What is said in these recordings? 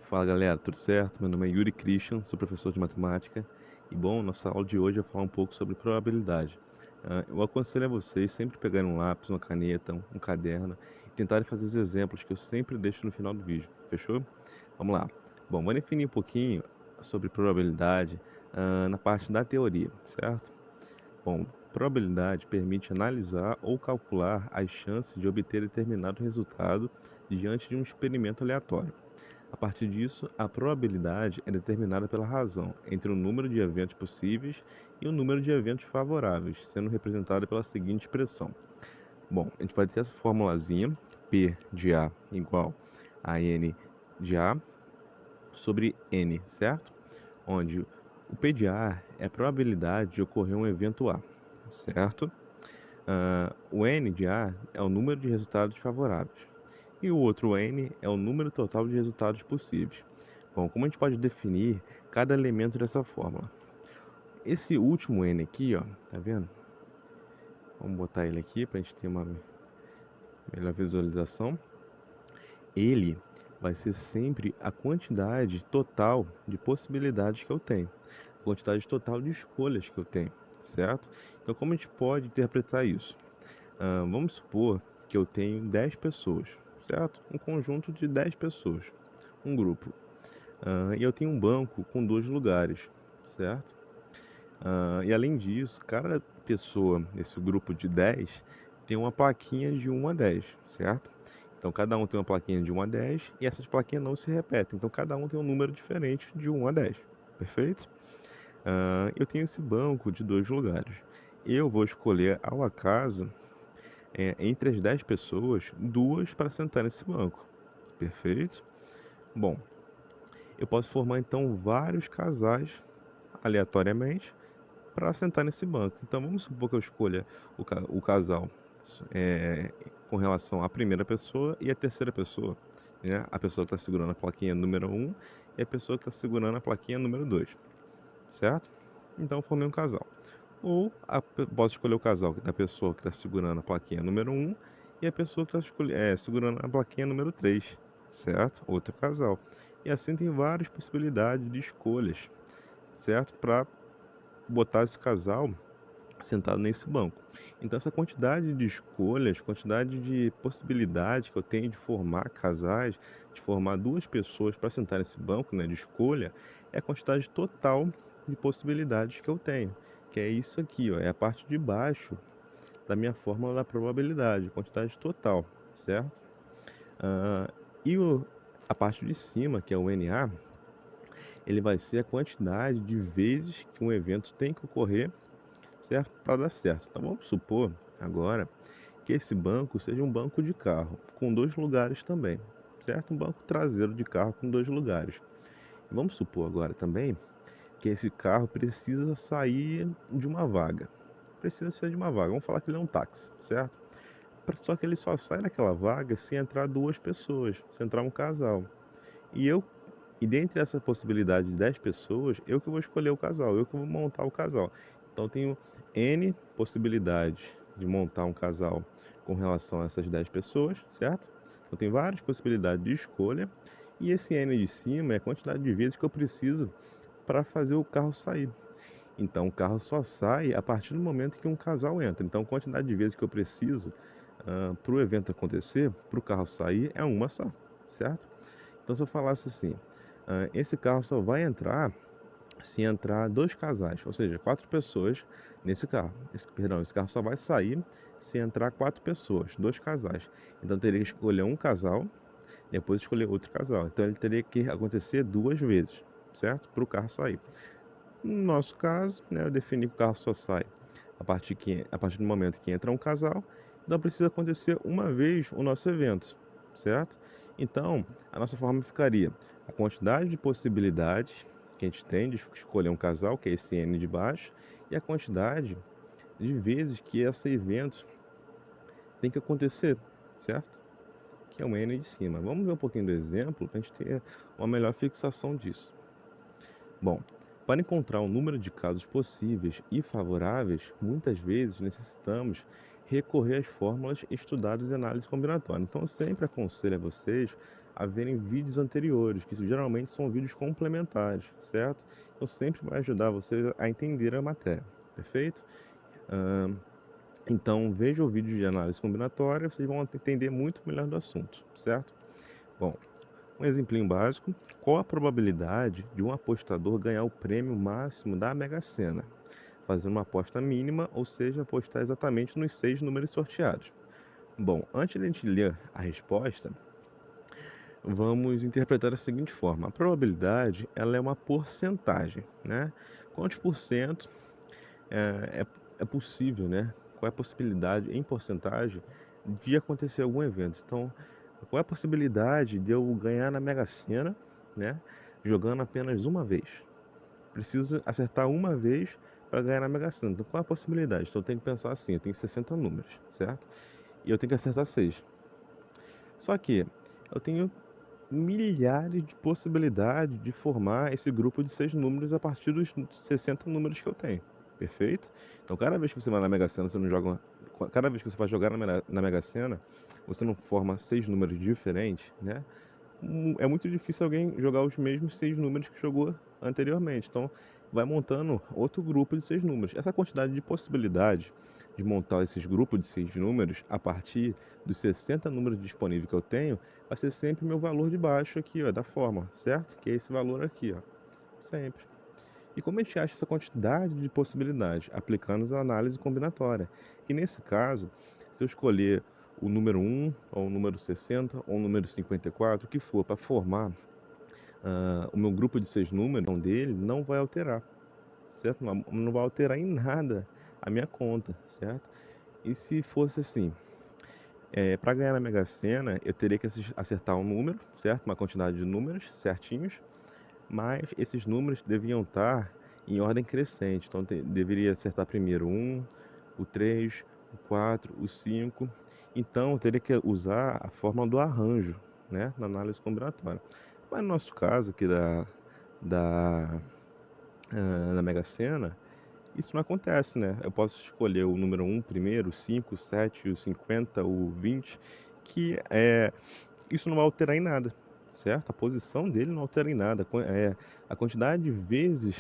Fala galera, tudo certo? Meu nome é Yuri Christian, sou professor de matemática e bom, nossa aula de hoje é falar um pouco sobre probabilidade. Eu aconselho a vocês sempre pegarem um lápis, uma caneta, um caderno e tentarem fazer os exemplos que eu sempre deixo no final do vídeo, fechou? Vamos lá. Bom, vou definir um pouquinho sobre probabilidade, na parte da teoria, certo? Bom, probabilidade permite analisar ou calcular as chances de obter determinado resultado diante de um experimento aleatório. A partir disso, a probabilidade é determinada pela razão entre o número de eventos possíveis e o número de eventos favoráveis, sendo representada pela seguinte expressão. Bom, a gente vai ter essa formulazinha, P de A igual a N de A sobre N, certo? Onde o P de A é a probabilidade de ocorrer um evento A, certo? O N de A é o número de resultados favoráveis. E o outro N é o número total de resultados possíveis. Bom, como a gente pode definir cada elemento dessa fórmula? Esse último N aqui, ó, tá vendo? Vamos botar ele aqui para a gente ter uma melhor visualização. Ele vai ser sempre a quantidade total de possibilidades que eu tenho, a quantidade total de escolhas que eu tenho, certo? Então, como a gente pode interpretar isso? Vamos supor que eu tenho 10 pessoas, certo? Um conjunto de 10 pessoas, um grupo. E eu tenho um banco com 2 lugares, certo? E além disso, cada pessoa nesse grupo de 10 tem uma plaquinha de 1 a 10, certo? Então cada um tem uma plaquinha de 1 a 10 e essas plaquinhas não se repetem. Então cada um tem um número diferente de 1 a 10, perfeito? Eu tenho esse banco de 2 lugares. Eu vou escolher ao acaso, entre as 10 pessoas, duas para sentar nesse banco, perfeito? Bom, eu posso formar então vários casais aleatoriamente para sentar nesse banco. Então vamos supor que eu escolha o casal com relação à primeira pessoa e à terceira pessoa, né? A pessoa que está segurando a plaquinha número um e a pessoa que está segurando a plaquinha número 2, certo? Então eu formei um casal. Ou posso escolher o casal da pessoa que está segurando a plaquinha número um e a pessoa que está segurando a plaquinha número 3, certo? Outro casal. E assim tem várias possibilidades de escolhas, certo? Para botar esse casal sentado nesse banco. Então essa quantidade de escolhas, quantidade de possibilidades que eu tenho de formar casais, de formar duas pessoas para sentar nesse banco, né, de escolha, é a quantidade total de possibilidades que eu tenho, que é isso aqui, ó, é a parte de baixo da minha fórmula da probabilidade, quantidade total, certo? Ah, e a parte de cima, que é o NA, ele vai ser a quantidade de vezes que um evento tem que ocorrer, certo? Para dar certo. Então vamos supor agora que esse banco seja um banco de carro com 2 lugares também, certo? Um banco traseiro de carro com 2 lugares. Vamos supor agora também que esse carro precisa sair de uma vaga. Precisa sair de uma vaga. Vamos falar que ele é um táxi, certo? Só que ele só sai daquela vaga se entrar duas pessoas, se entrar um casal. E eu e dentre essa possibilidade de 10 pessoas, eu que vou escolher o casal, eu que vou montar o casal. Então eu tenho N possibilidades de montar um casal com relação a essas 10 pessoas, certo? Eu tenho várias possibilidades de escolha. E esse N de cima é a quantidade de vezes que eu preciso para fazer o carro sair. Então o carro só sai a partir do momento que um casal entra. Então a quantidade de vezes que eu preciso para o evento acontecer, para o carro sair, é uma só, certo? Então se eu falasse assim, esse carro só vai entrar se entrar dois casais, ou seja, 4 pessoas nesse carro. Esse carro só vai sair se entrar 4 pessoas, 2 casais. Então eu teria que escolher um casal, depois escolher outro casal. Então ele teria que acontecer 2 vezes, certo? Para o carro sair. No nosso caso, né, eu defini que o carro só sai a partir do momento que entra um casal, então precisa acontecer uma vez o nosso evento, certo? Então, a nossa forma ficaria a quantidade de possibilidades que a gente tem de escolher um casal, que é esse N de baixo, e a quantidade de vezes que esse evento tem que acontecer, certo? Que é o N de cima. Vamos ver um pouquinho do exemplo para a gente ter uma melhor fixação disso. Bom, para encontrar o número de casos possíveis e favoráveis, muitas vezes necessitamos recorrer às fórmulas estudadas em análise combinatória. Então, eu sempre aconselho a vocês a verem vídeos anteriores, que geralmente são vídeos complementares, certo? Então, sempre vai ajudar vocês a entender a matéria, perfeito? Ahn, então, veja o vídeo de análise combinatória, vocês vão entender muito melhor do assunto, certo? Bom, um exemplinho básico: qual a probabilidade de um apostador ganhar o prêmio máximo da Mega Sena? Fazendo uma aposta mínima, ou seja, apostar exatamente nos 6 números sorteados. Bom, antes de a gente ler a resposta, vamos interpretar da seguinte forma: a probabilidade, ela é uma porcentagem, né? Quantos por cento é possível, né? Qual é a possibilidade em porcentagem de acontecer algum evento? Então, qual é a possibilidade de eu ganhar na Mega Sena, né? Jogando apenas uma vez. Preciso acertar uma vez para ganhar na Mega Sena. Então, qual é a possibilidade? Então, eu tenho que pensar assim: eu tenho 60 números, certo? E eu tenho que acertar 6. Só que eu tenho milhares de possibilidades de formar esse grupo de 6 números a partir dos 60 números que eu tenho. Perfeito? Então, cada vez que você vai na Mega Sena, você não joga. Cada vez que você vai jogar na Mega Sena, você não forma 6 números diferentes, né? É muito difícil alguém jogar os mesmos 6 números que jogou anteriormente. Então, vai montando outro grupo de 6 números. Essa quantidade de possibilidades de montar esses grupos de 6 números a partir dos 60 números disponíveis que eu tenho, vai ser sempre meu valor de baixo aqui, ó, da fórmula, certo? Que é esse valor aqui, ó. Sempre. E como a gente acha essa quantidade de possibilidades? Aplicando a análise combinatória. E nesse caso, se eu escolher o número 1, ou o número 60, ou o número 54, o que for, para formar o meu grupo de 6 números, dele não vai alterar, certo? Não vai alterar em nada a minha conta, certo? E se fosse assim, para ganhar na Mega Sena, eu teria que acertar um número, certo? Uma quantidade de números certinhos, mas esses números deviam estar em ordem crescente. Então, deveria acertar primeiro o 3, o 4, o 5. Então, eu teria que usar a fórmula do arranjo, né, na análise combinatória. Mas no nosso caso aqui da, da Mega Sena, isso não acontece, né? Eu posso escolher o número 1 primeiro, o 5, o 7, o 50, o 20, que isso não vai alterar em nada, certo? A posição dele não altera em nada. A quantidade de vezes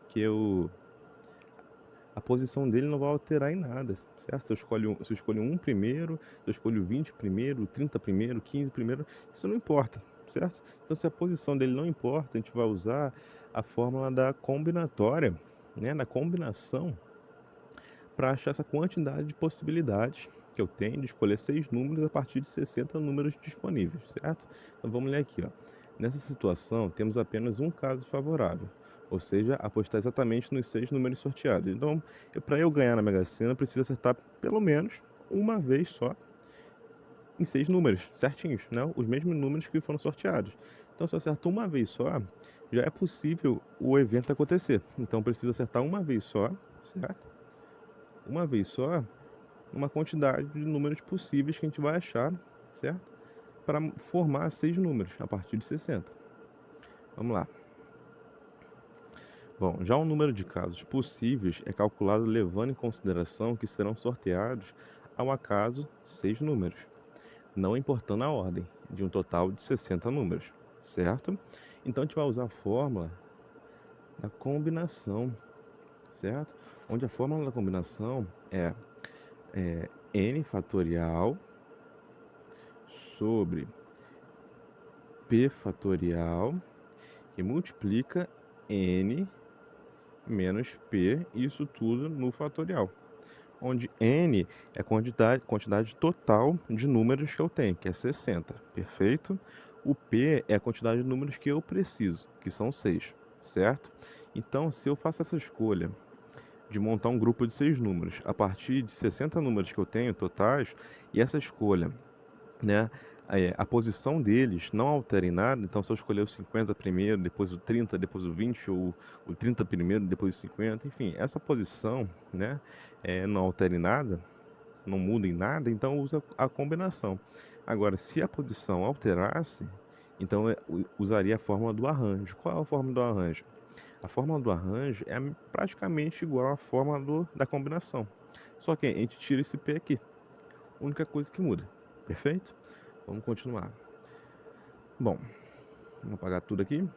que a posição dele não vai alterar em nada, certo? Se eu escolho um primeiro, se eu escolho 20 primeiro, 30 primeiro, 15 primeiro, isso não importa, certo? Então, se a posição dele não importa, a gente vai usar a fórmula da combinatória, né? Na combinação, para achar essa quantidade de possibilidades que eu tenho de escolher 6 números a partir de 60 números disponíveis, certo? Então vamos ler aqui, ó. Nessa situação, temos apenas um caso favorável, ou seja, apostar exatamente nos 6 números sorteados. Então, para eu ganhar na Mega Sena, eu preciso acertar pelo menos uma vez só em 6 números certinhos, né? Os mesmos números que foram sorteados. Então, se eu acerto uma vez só, já é possível o evento acontecer. Então, eu preciso acertar uma vez só, certo? Uma vez só, uma quantidade de números possíveis que a gente vai achar, certo? Para formar 6 números a partir de 60. Vamos lá. Bom, já o número de casos possíveis é calculado levando em consideração que serão sorteados ao acaso 6 números, não importando a ordem, de um total de 60 números, certo? Então a gente vai usar a fórmula da combinação, certo? Onde a fórmula da combinação é n fatorial sobre p fatorial que multiplica n menos p, isso tudo no fatorial, onde n é a quantidade total de números que eu tenho, que é 60, perfeito? O p é a quantidade de números que eu preciso, que são 6, certo? Então, se eu faço essa escolha de montar um grupo de 6 números a partir de 60 números que eu tenho totais, e essa escolha, né, a posição deles não altera em nada. Então, se eu escolher o 50 primeiro, depois o 30, depois o 20, ou o 30 primeiro, depois o 50, enfim, essa posição, né, não altera em nada, não muda em nada, então usa a combinação. Agora, se a posição alterasse, então eu usaria a fórmula do arranjo. Qual é a fórmula do arranjo? A fórmula do arranjo é praticamente igual à fórmula da combinação. Só que a gente tira esse P aqui, única coisa que muda. Perfeito? Vamos continuar. Bom, vamos apagar tudo aqui.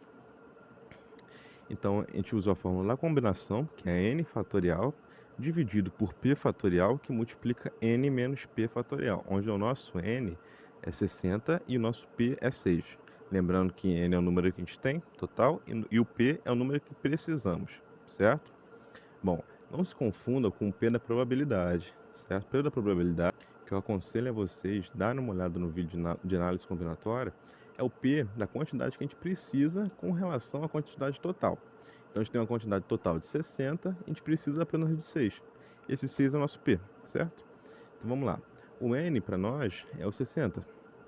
Então, a gente usou a fórmula da combinação, que é n fatorial, dividido por p fatorial, que multiplica n menos p fatorial, onde o nosso n é 60 e o nosso p é 6. Lembrando que n é o número que a gente tem, total, e o p é o número que precisamos, certo? Bom, não se confunda com o p da probabilidade, certo? P da probabilidade, que eu aconselho a vocês darem uma olhada no vídeo de análise combinatória, é o p da quantidade que a gente precisa com relação à quantidade total. Então, a gente tem uma quantidade total de 60, a gente precisa apenas de 6. Esse 6 é o nosso p, certo? Então, vamos lá. O n para nós é o 60.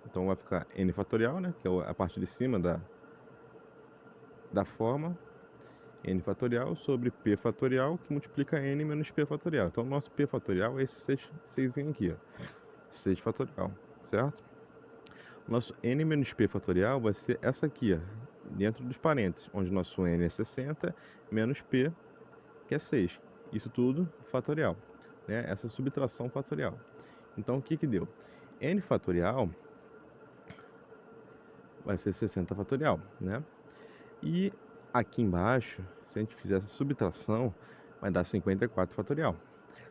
Então, vai ficar n fatorial, né, que é a parte de cima da forma, n fatorial sobre p fatorial, que multiplica n menos p fatorial. Então, o nosso p fatorial é esse 6 aqui, ó. 6 fatorial, certo? O nosso n menos p fatorial vai ser essa aqui, ó, dentro dos parênteses, onde nosso n é 60 menos p, que é 6. Isso tudo fatorial, né? Essa subtração fatorial. Então, o que que deu? N fatorial vai ser 60 fatorial, né? E aqui embaixo, se a gente fizer essa subtração, vai dar 54 fatorial.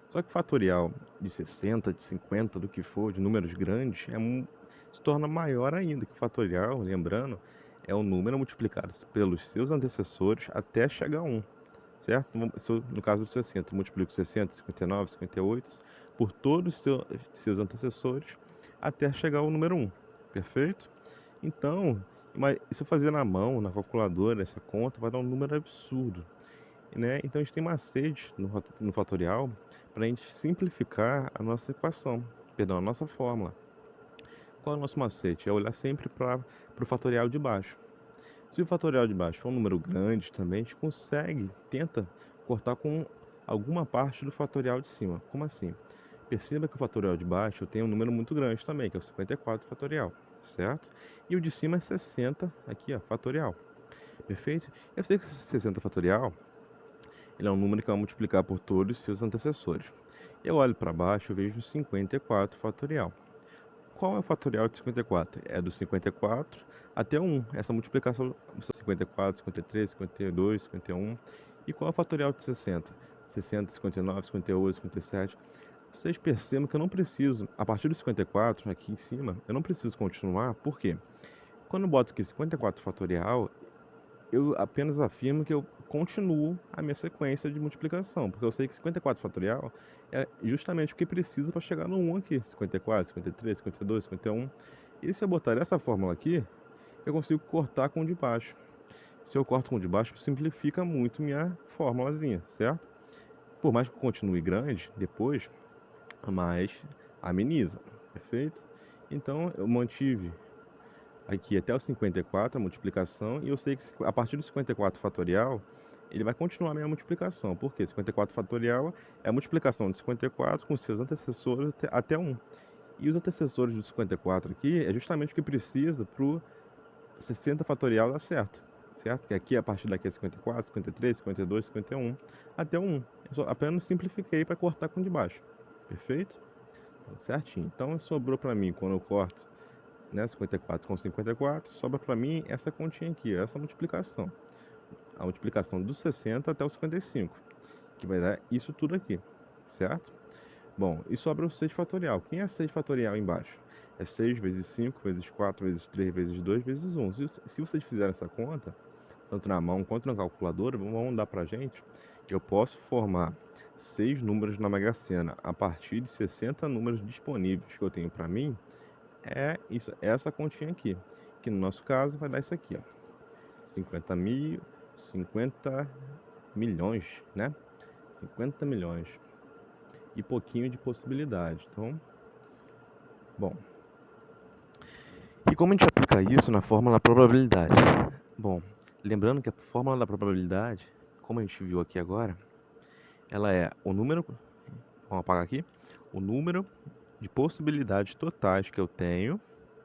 Só que fatorial de 60, de 50, do que for, de números grandes, se torna maior ainda, que o fatorial, lembrando, é o número multiplicado pelos seus antecessores até chegar a 1, certo? No caso do 60, eu multiplico 60, 59, 58 por todos os seus antecessores até chegar ao número 1, perfeito? Então, se eu fazer na mão, na calculadora, essa conta, vai dar um número absurdo, né? Então, a gente tem macete no fatorial para a gente simplificar a nossa equação, perdão, a nossa fórmula. Qual é o nosso macete? É olhar sempre para o fatorial de baixo. Se o fatorial de baixo for um número grande também, a gente tenta cortar com alguma parte do fatorial de cima. Como assim? Perceba que o fatorial de baixo tem um número muito grande também, que é o 54 fatorial, certo? E o de cima é 60, aqui ó, fatorial. Perfeito? Eu sei que esse 60 fatorial, ele é um número que vai multiplicar por todos os seus antecessores. Eu olho para baixo e vejo 54 fatorial. Qual é o fatorial de 54? É do 54 até 1. Essa multiplicação 54, 53, 52, 51. E qual é o fatorial de 60? 60, 59, 58, 57. Vocês percebam que eu não preciso, a partir do 54, aqui em cima, eu não preciso continuar, por quê? Quando eu boto aqui 54 fatorial, eu apenas afirmo que eu continuo a minha sequência de multiplicação, porque eu sei que 54 fatorial é justamente o que precisa para chegar no 1 aqui, 54, 53, 52, 51. E se eu botar essa fórmula aqui, eu consigo cortar com o de baixo. Se eu corto com o de baixo, simplifica muito minha formulazinha, certo? Por mais que continue grande depois, mas ameniza, perfeito? Então eu mantive aqui até o 54 a multiplicação, e eu sei que a partir do 54 fatorial, ele vai continuar a minha multiplicação. Por quê? 54 fatorial é a multiplicação de 54 com seus antecessores até 1. E os antecessores do 54 aqui é justamente o que precisa para o 60 fatorial dar certo. Certo? Que aqui, a partir daqui é 54, 53, 52, 51, até o 1. Eu só apenas simplifiquei para cortar com de baixo. Perfeito? Então, certinho. Então, sobrou para mim, quando eu corto, né, 54 com 54, sobra para mim essa continha aqui, essa multiplicação. A multiplicação do 60 até o 55, que vai dar isso tudo aqui, certo? Bom, e sobra o 6 fatorial. Quem é 6 fatorial embaixo? É 6 vezes 5, vezes 4, vezes 3, vezes 2, vezes 1. Se vocês fizerem essa conta, tanto na mão quanto na calculadora, vão dar pra gente que eu posso formar 6 números na Mega Sena a partir de 60 números disponíveis que eu tenho para mim. É isso, essa continha aqui, que no nosso caso vai dar isso aqui, ó, 50 milhões, né? 50 milhões e pouquinho de possibilidade. Então, bom. E como a gente aplica isso na fórmula da probabilidade? Bom, lembrando que a fórmula da probabilidade, como a gente viu aqui agora, ela é o número, vamos apagar aqui, o número de possibilidades totais que eu tenho,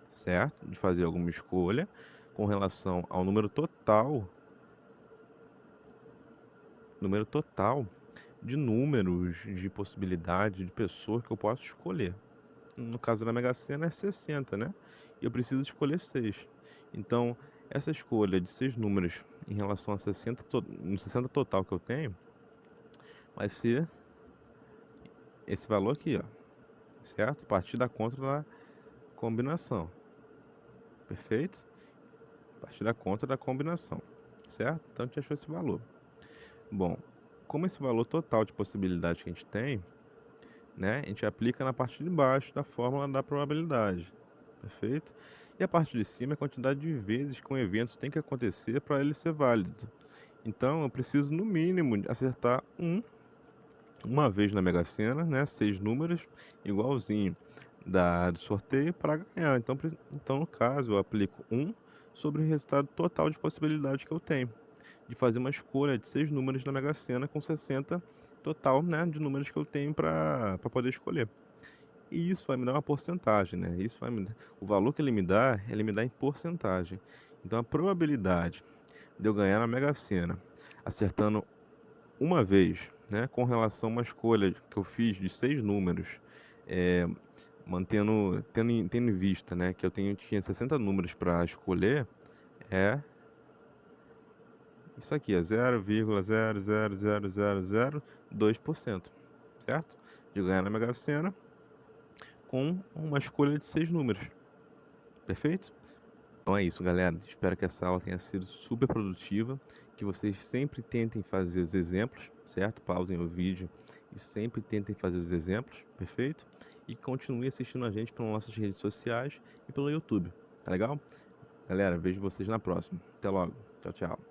certo? De fazer alguma escolha com relação ao número total de números, de possibilidades, de pessoas que eu posso escolher, no caso da Mega Sena é 60, né, e eu preciso escolher 6. Então, essa escolha de 6 números em relação a 60 no 60 total que eu tenho, vai ser esse valor aqui, ó, certo? A partir da conta da combinação, perfeito? A partir da conta da combinação, certo? Então a gente achou esse valor. Bom, como esse valor total de possibilidade que a gente tem, né, a gente aplica na parte de baixo da fórmula da probabilidade, perfeito? E a parte de cima é a quantidade de vezes que um evento tem que acontecer para ele ser válido. Então eu preciso no mínimo acertar uma vez na Mega Sena, né, 6 números, igualzinho do sorteio para ganhar. Então, no caso, eu aplico sobre o resultado total de possibilidades que eu tenho, de fazer uma escolha de 6 números na Mega Sena com 60 total, né, de números que eu tenho para poder escolher. E isso vai me dar uma porcentagem, né? O valor que ele me dá em porcentagem. Então a probabilidade de eu ganhar na Mega Sena, acertando uma vez, né, com relação a uma escolha que eu fiz de 6 números, eh, tendo em vista, né, que tinha 60 números para escolher, é isso aqui, é 0,0000002%, certo? De ganhar na Mega Sena com uma escolha de 6 números, perfeito? Então é isso, galera. Espero que essa aula tenha sido super produtiva, que vocês sempre tentem fazer os exemplos, certo? Pausem o vídeo e sempre tentem fazer os exemplos, perfeito? E continue assistindo a gente pelas nossas redes sociais e pelo YouTube, tá legal? Galera, vejo vocês na próxima. Até logo. Tchau, tchau.